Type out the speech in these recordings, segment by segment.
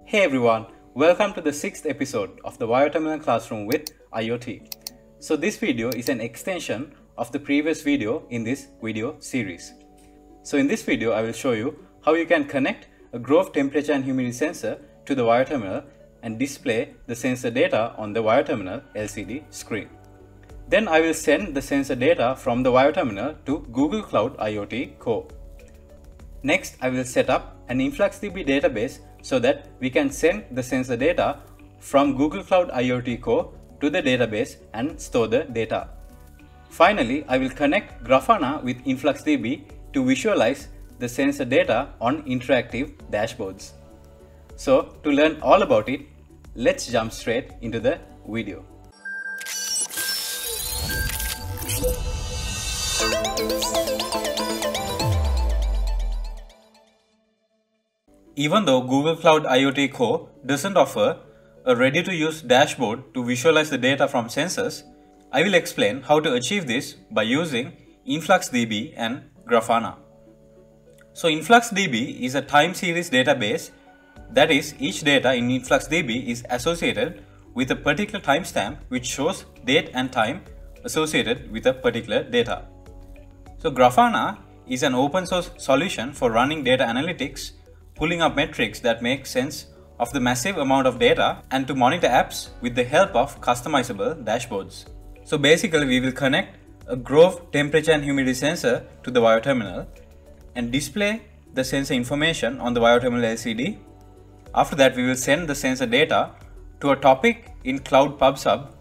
Hey everyone, welcome to the 6th episode of the Bioterminal Classroom with IoT. So this video is an extension of the previous video in this video series. So in this video I will show you how you can connect a Grove temperature and humidity sensor to the Bioterminal and display the sensor data on the Bioterminal LCD screen. Then I will send the sensor data from the Bioterminal to Google Cloud IoT Core. Next, I will set up an InfluxDB database so that we can send the sensor data from Google Cloud IoT Core to the database and store the data. Finally, I will connect Grafana with InfluxDB to visualize the sensor data on interactive dashboards. So, to learn all about it, let's jump straight into the video. Even though Google Cloud IoT Core doesn't offer a ready-to-use dashboard to visualize the data from sensors, I will explain how to achieve this by using InfluxDB and Grafana. So InfluxDB is a time series database, that is, each data in InfluxDB is associated with a particular timestamp which shows date and time associated with a particular data. So Grafana is an open source solution for running data analytics, pulling up metrics that make sense of the massive amount of data, and to monitor apps with the help of customizable dashboards. So basically we will connect a Grove temperature and humidity sensor to the Bioterminal and display the sensor information on the Bioterminal LCD. After that we will send the sensor data to a topic in Cloud PubSub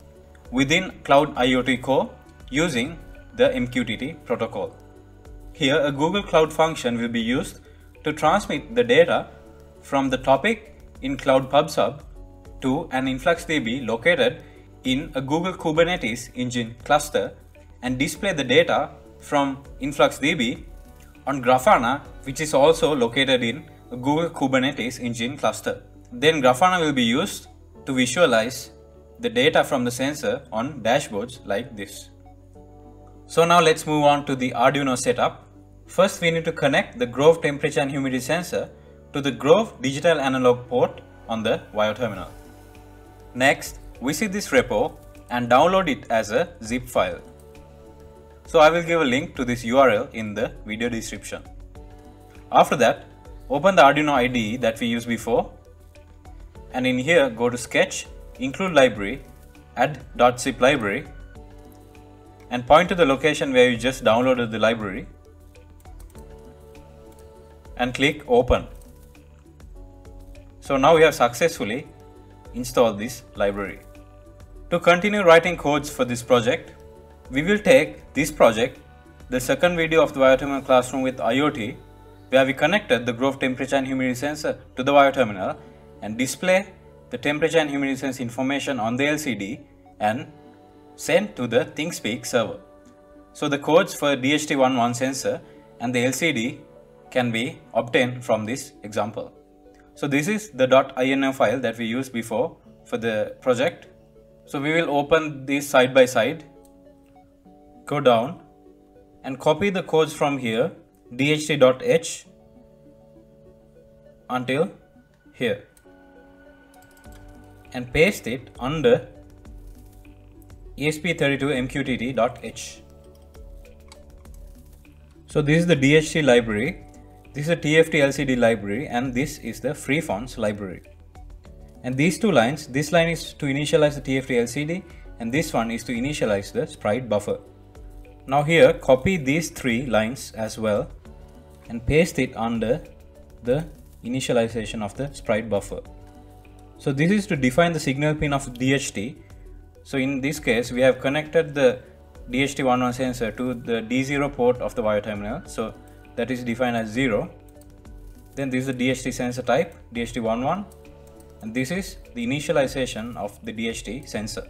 within Cloud IoT Core using the MQTT protocol. Here a Google Cloud function will be used to transmit the data from the topic in Cloud PubSub to an InfluxDB located in a Google Kubernetes Engine cluster and display the data from InfluxDB on Grafana, which is also located in a Google Kubernetes Engine cluster. Then Grafana will be used to visualize the data from the sensor on dashboards like this. So now let's move on to the Arduino setup. First, we need to connect the Grove temperature and humidity sensor to the Grove digital analog port on the Bioterminal. Next, visit this repo and download it as a zip file. So I will give a link to this URL in the video description. After that, open the Arduino IDE that we used before, and in here go to Sketch, Include Library, add .zip library, and point to the location where you just downloaded the library and click Open. So now we have successfully installed this library. To continue writing codes for this project, we will take this project, the second video of the Bioterminal Classroom with IoT, where we connected the Grove temperature and humidity sensor to the Bioterminal and display the temperature and humidity sensor information on the LCD and send to the ThingSpeak server. So the codes for DHT11 sensor and the LCD can be obtained from this example. So this is the .ini file that we used before for the project. So we will open this side by side, go down and copy the codes from here, dht.h until here, and paste it under ESP32MQTT.h. So this is the DHT library. This is a TFT LCD library, and this is the FreeFonts library. And these two lines, this line is to initialize the TFT LCD and this one is to initialize the sprite buffer. Now here copy these three lines as well and paste it under the initialization of the sprite buffer. So this is to define the signal pin of DHT. So in this case we have connected the DHT11 sensor to the D0 port of the Bioterminal. So that is defined as 0. Then this is the DHT sensor type, DHT11, and this is the initialization of the DHT sensor.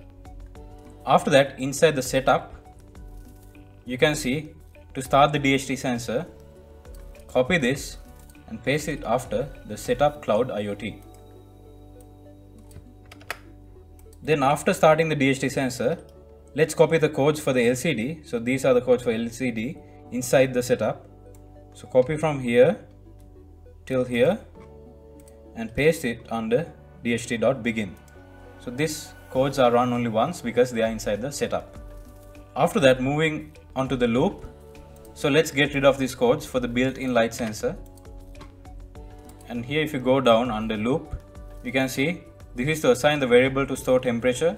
After that, inside the setup, you can see to start the DHT sensor, copy this and paste it after the setup Cloud IoT. Then after starting the DHT sensor, let's copy the codes for the LCD. So these are the codes for LCD inside the setup. So copy from here till here and paste it under dht.begin. So these codes are run only once because they are inside the setup. After that, moving on to the loop. So let's get rid of these codes for the built-in light sensor. And here if you go down under loop, you can see this is to assign the variable to store temperature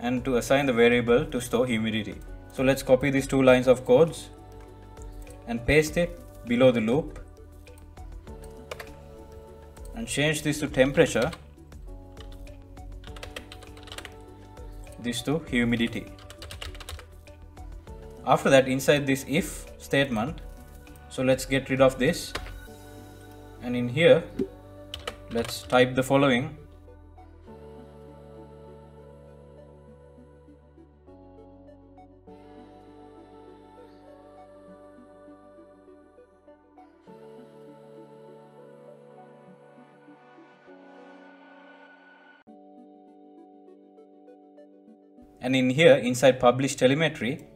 and to assign the variable to store humidity. So let's copy these two lines of codes and paste it below the loop and change this to temperature, this to humidity. After that, inside this if statement, so let's get rid of this, and in here let's type the following. And in here, inside publish telemetry,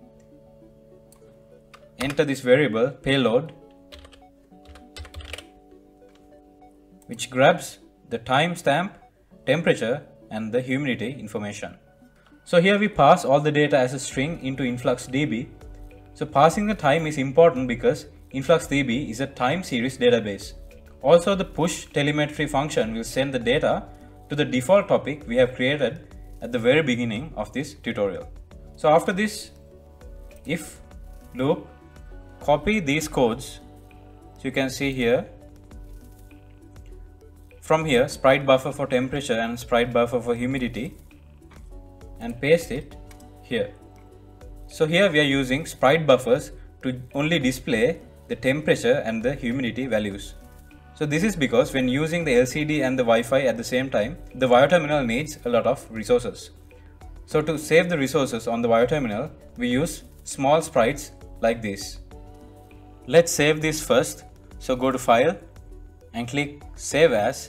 enter this variable payload, which grabs the timestamp, temperature and the humidity information. So here we pass all the data as a string into InfluxDB. So passing the time is important because InfluxDB is a time series database. Also, the push telemetry function will send the data to the default topic we have created at the very beginning of this tutorial. So after this if loop, copy these codes. So you can see here, from here sprite buffer for temperature and sprite buffer for humidity, and paste it here. So here we are using sprite buffers to only display the temperature and the humidity values. So this is because when using the LCD and the Wi-Fi at the same time, the Wire Terminal needs a lot of resources. So to save the resources on the Wire Terminal, we use small sprites like this. Let's save this first. So go to File and click Save As,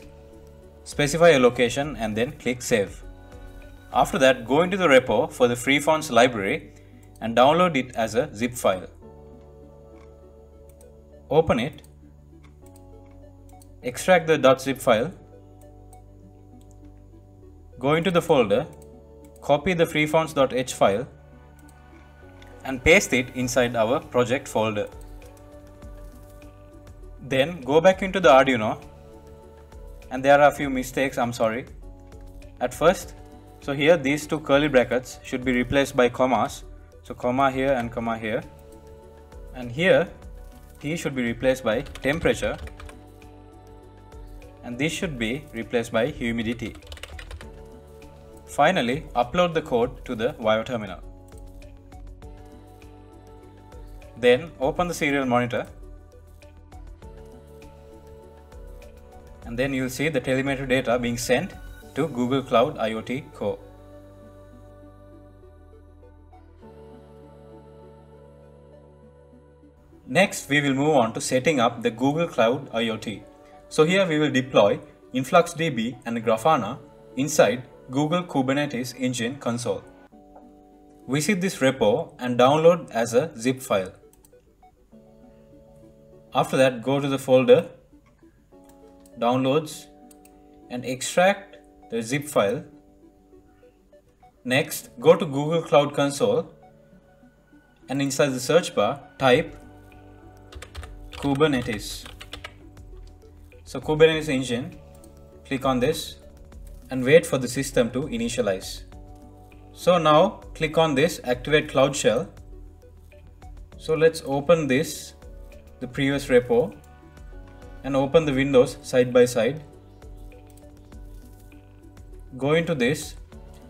specify a location and then click Save. After that, go into the repo for the FreeFonts library and download it as a zip file. Open it. Extract the .zip file, go into the folder, copy the freefonts.h file and paste it inside our project folder. Then go back into the Arduino, and there are a few mistakes, I'm sorry. At first, so here these two curly brackets should be replaced by commas, so comma here and comma here, and here T should be replaced by temperature, and this should be replaced by humidity. Finally, upload the code to the Wire Terminal. Then open the serial monitor, and then you will see the telemetry data being sent to Google Cloud IoT Core. Next, we will move on to setting up the Google Cloud IoT. So here we will deploy InfluxDB and Grafana inside Google Kubernetes Engine console. Visit this repo and download as a zip file. After that, go to the folder, Downloads, and extract the zip file. Next, go to Google Cloud Console and inside the search bar, type Kubernetes. So Kubernetes Engine, click on this and wait for the system to initialize. So now click on this Activate Cloud Shell. So let's open this, the previous repo, and open the windows side by side. Go into this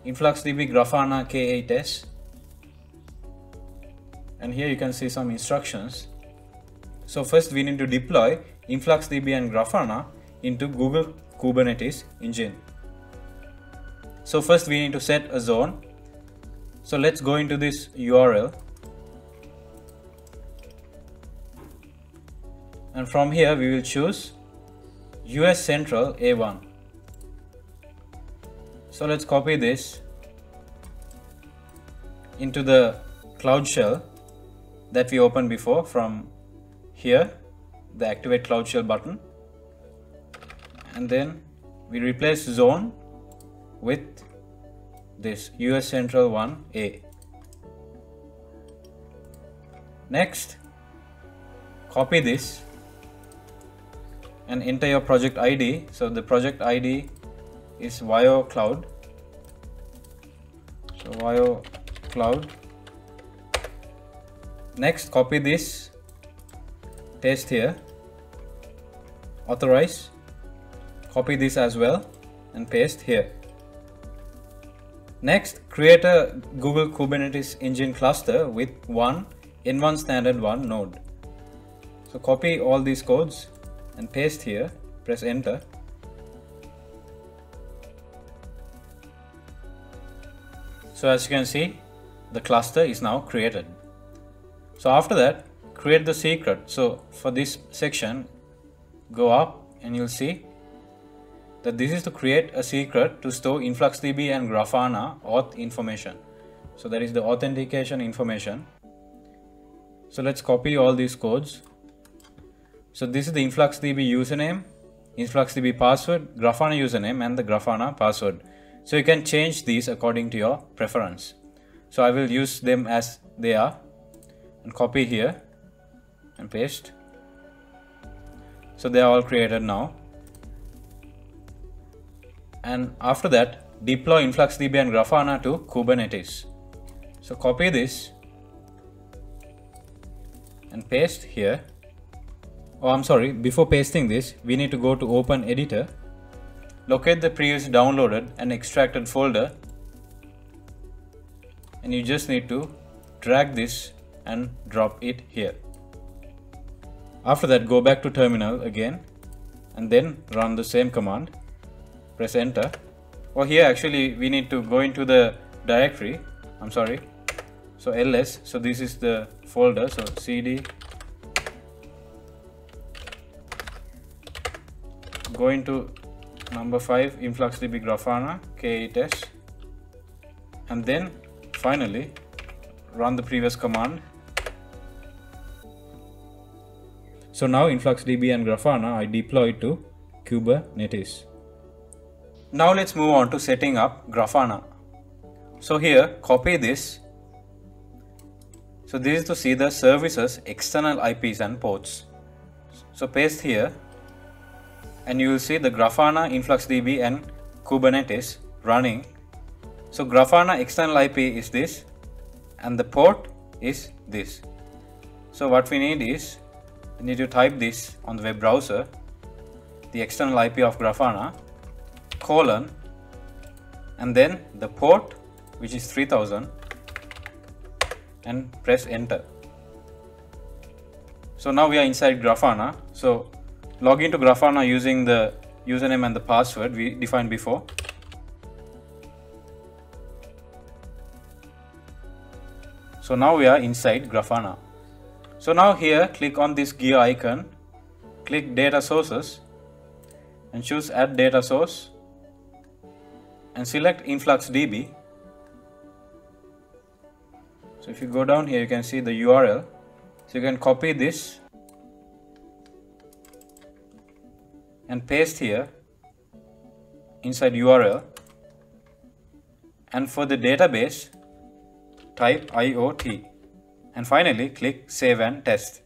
InfluxDB Grafana K8s, and here you can see some instructions. So first we need to deploy InfluxDB and Grafana into Google Kubernetes Engine. So first we need to set a zone. So let's go into this URL, and from here we will choose US Central A1. So let's copy this into the Cloud Shell that we opened before. From here, the Activate Cloud Shell button, and then we replace zone with this US Central 1A. Next, copy this and enter your project ID. So the project ID is Vio Cloud. So Vio Cloud. Next, copy this, paste here, authorize, copy this as well and paste here. Next, create a Google Kubernetes Engine cluster with one N1 standard 1 node. So copy all these codes and paste here, press enter. So as you can see, the cluster is now created. So after that, create the secret. So for this section, go up and you'll see that this is to create a secret to store InfluxDB and Grafana auth information. So that is the authentication information. So let's copy all these codes. So this is the InfluxDB username, InfluxDB password, Grafana username and the Grafana password. So you can change these according to your preference. So I will use them as they are and copy here and paste. So they are all created now. And after that, deploy InfluxDB and Grafana to Kubernetes. So copy this and paste here. Oh, I'm sorry, before pasting this, we need to go to Open Editor, locate the previously downloaded and extracted folder, and you just need to drag this and drop it here. After that, go back to terminal again and then run the same command, press enter. Or here actually we need to go into the directory, I'm sorry, so ls, so this is the folder, so cd, go into number 5 InfluxDB Grafana K8s, and then finally run the previous command. So now InfluxDB and Grafana are deployed to Kubernetes. Now let's move on to setting up Grafana. So here, copy this. So this is to see the services, external IPs and ports. So paste here and you will see the Grafana, InfluxDB and Kubernetes running. So Grafana external IP is this and the port is this. So what we need is, we need to type this on the web browser, the external IP of Grafana, colon, and then the port, which is 3000, and press enter. So now we are inside Grafana. So log into Grafana using the username and the password we defined before. So now we are inside Grafana. So now here, click on this gear icon, click data sources and choose add data source and select InfluxDB. So if you go down here, you can see the URL. So you can copy this and paste here inside URL, and for the database type IoT, and finally click save and test.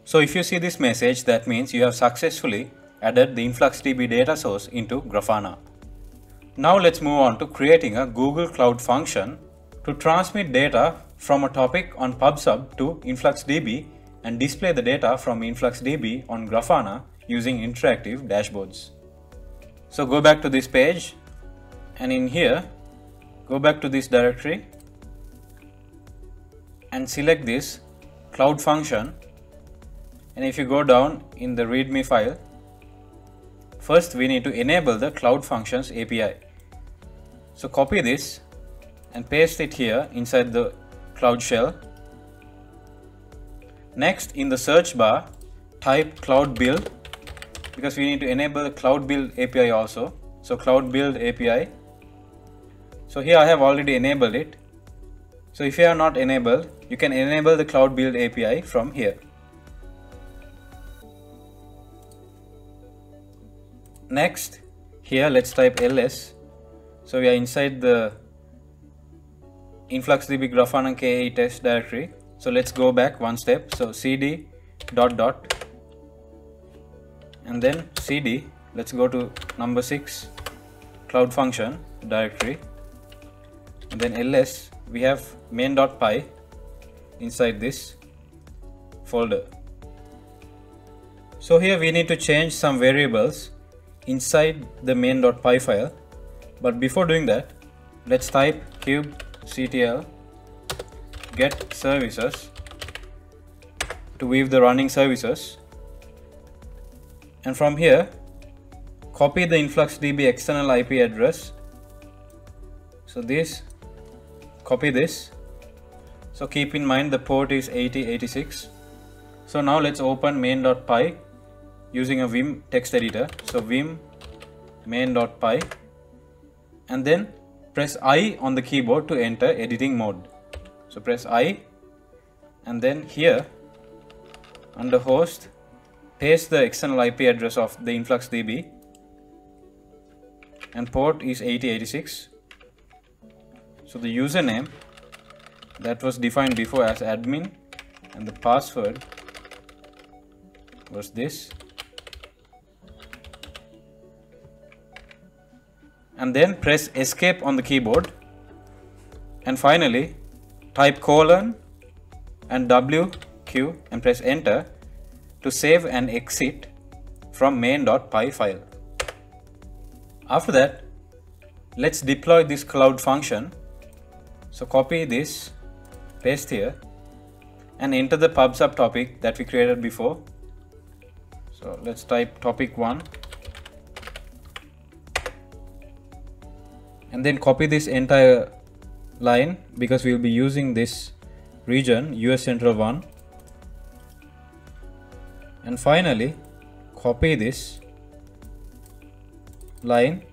So if you see this message, that means you have successfully added the InfluxDB data source into Grafana. Now let's move on to creating a Google Cloud function to transmit data from a topic on PubSub to InfluxDB and display the data from InfluxDB on Grafana using interactive dashboards. So go back to this page and in here, go back to this directory and select this cloud function, and if you go down in the readme file, first we need to enable the cloud functions API. So copy this and paste it here inside the Cloud Shell. Next, in the search bar, type cloud build, because we need to enable the cloud build API also. So cloud build API. So here I have already enabled it. So if you are not enabled, you can enable the cloud build API from here. next here let's type ls. So we are inside the InfluxDB Grafana KAE test directory. So let's go back one step. So cd dot dot and then cd, let's go to number 6 cloud function directory, and then ls, we have main.py inside this folder. So here we need to change some variables inside the main.py file, but before doing that let's type kubectl get services to view the running services, and from here copy the InfluxDB external IP address. So this, copy this. So keep in mind the port is 8086. So now let's open main.py using a Vim text editor. So Vim main.py, and then press I on the keyboard to enter editing mode. So press I, and then here under host paste the external IP address of the InfluxDB, and port is 8086. So the username that was defined before as admin, and the password was this, and then press escape on the keyboard, and finally type colon and WQ and press enter to save and exit from main.py file. After that, let's deploy this cloud function. So copy this, paste here, and enter the pub subtopic that we created before. So let's type topic 1, and then copy this entire line because we will be using this region US Central 1, and finally copy this line,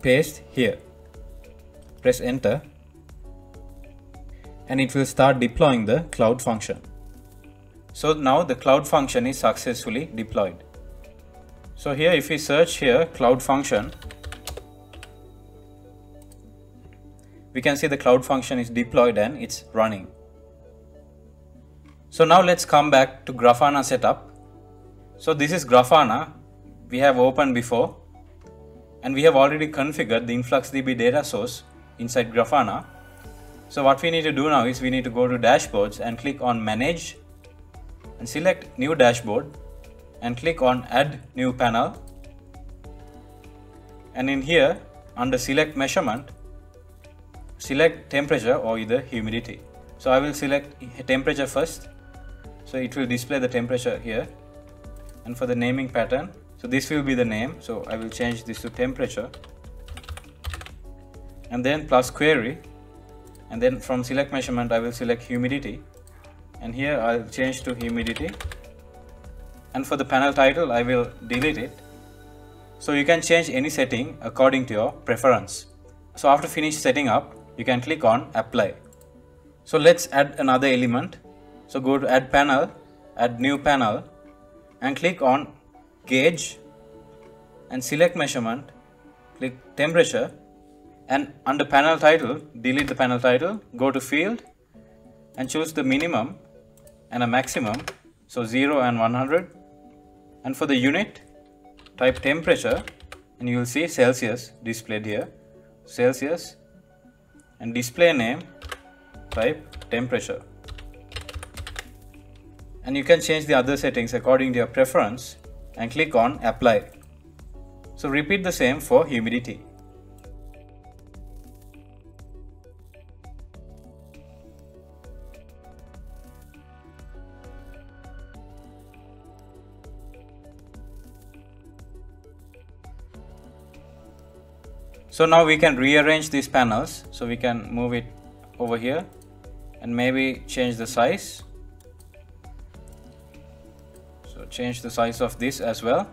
paste here, press enter, and it will start deploying the cloud function. So now the cloud function is successfully deployed. So here if we search here cloud function, we can see the cloud function is deployed and it's running. So now let's come back to Grafana setup. So this is Grafana we have opened before, and we have already configured the InfluxDB data source inside Grafana. So what we need to do now is we need to go to dashboards and click on manage and select new dashboard and click on add new panel, and in here under select measurement select temperature or either humidity. So I will select temperature first, so it will display the temperature here, and for the naming pattern, so this will be the name, so I will change this to temperature, and then plus query, and then from select measurement I will select humidity, and here I will change to humidity, and for the panel title I will delete it. So you can change any setting according to your preference. So after finish setting up, you can click on apply. So let's add another element. So go to add panel, add new panel, and click on gauge and select measurement, click temperature, and under panel title delete the panel title, go to field and choose the minimum and a maximum, so 0 and 100, and for the unit type temperature, and you will see Celsius displayed here, Celsius, and display name type temperature, and you can change the other settings according to your preference and click on apply. So repeat the same for humidity. So now we can rearrange these panels, so we can move it over here and maybe change the size. So change the size of this as well.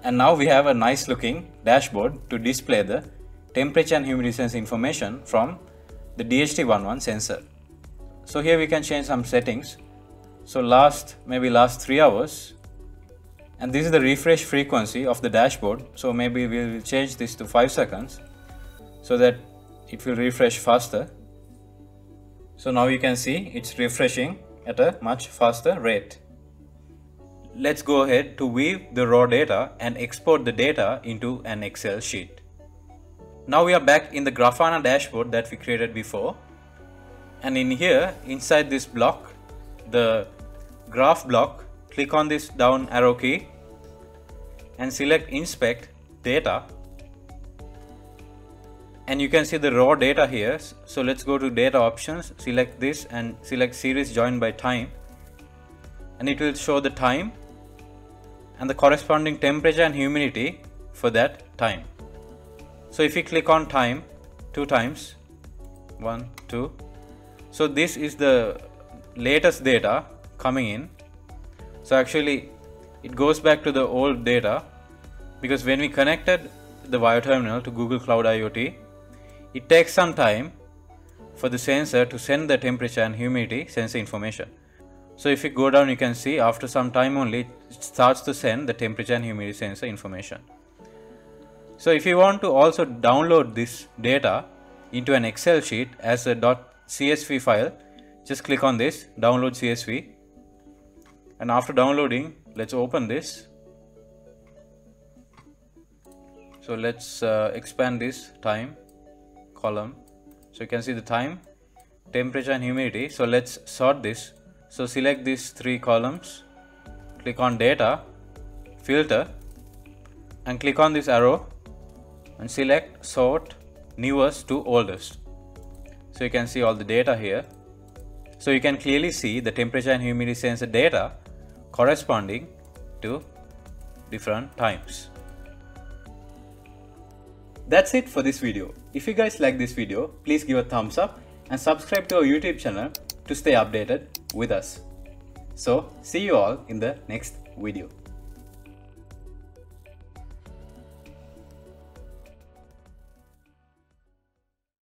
And now we have a nice looking dashboard to display the temperature and humidity sense information from the DHT11 sensor. So here we can change some settings. So maybe last 3 hours, And this is the refresh frequency of the dashboard, so maybe we will change this to 5 seconds so that it will refresh faster. So now you can see it's refreshing at a much faster rate. Let's go ahead to weave the raw data and export the data into an Excel sheet. Now we are back in the Grafana dashboard that we created before, and in here inside this block, the graph block, click on this down arrow key and select inspect data, and you can see the raw data here. So let's go to data options, select this and select series joined by time, and it will show the time and the corresponding temperature and humidity for that time. So if you click on time 2 times, 1, 2, so this is the latest data coming in. So actually it goes back to the old data, because when we connected the Wire terminal to Google Cloud IoT, it takes some time for the sensor to send the temperature and humidity sensor information. So if you go down, you can see after some time only it starts to send the temperature and humidity sensor information. So if you want to also download this data into an Excel sheet as a .csv file, just click on this download CSV, and after downloading, let's open this. So let's expand this time column, so you can see the time, temperature and humidity. So let's sort this. So select these 3 columns, click on data, filter, and click on this arrow and select sort newest to oldest. So you can see all the data here. So you can clearly see the temperature and humidity sensor data corresponding to different times. That's it for this video. If you guys like this video, please give a thumbs up and subscribe to our YouTube channel to stay updated with us. So see you all in the next video.